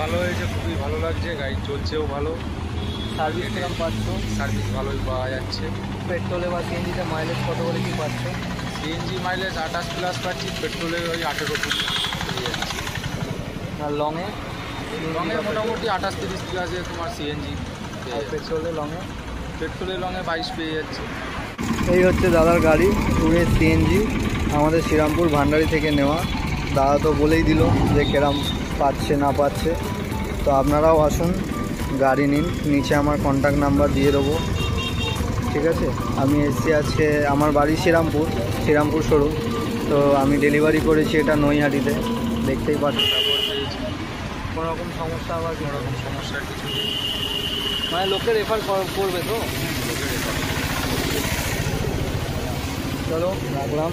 ভালো হয়েছে, খুবই ভালো লাগছে, গাড়ি চলছেও ভালো। সার্ভিস কিরকম পাচ্ছ? সার্ভিস ভালোই পাওয়া যাচ্ছে। পেট্রোলে বা সিএনজিতে মাইলেজ কত করে কি পাচ্ছ? সিএনজি মাইলেজ 28+ পাচ্ছি, পেট্রোলে ওই 18 পেয়ে যাচ্ছি। আর লংয়ে? লংয়ে মোটামুটি 28-30 তোমার সিএনজি। আর পেট্রোলে লংয়ে? পেট্রোলে লংয়ে 22 পেয়ে যাচ্ছে। এই হচ্ছে দাদার গাড়ি, পুরে সিএনজি, আমাদের শ্রীরামপুর ভান্ডারি থেকে নেওয়া। দাদা তো বলেই দিল যে কেরাম পাচ্ছে না পাচ্ছে। তো আপনারাও আসুন, গাড়ি নিন, নিচে আমার কন্ট্যাক্ট নাম্বার দিয়ে দেবো, ঠিক আছে? আমি এসছি আজকে, আমার বাড়ি শ্রীরামপুর শোরুম। তো আমি ডেলিভারি করেছি এটা নৈহাটিতে, দেখতেই পাচ্ছি। কোনো রকম সমস্যা আবার কোনো রকম সমস্যার কিছু নেই, মানে লোকে রেফার করবে তো? লোকের এটা। চলো রাখলাম।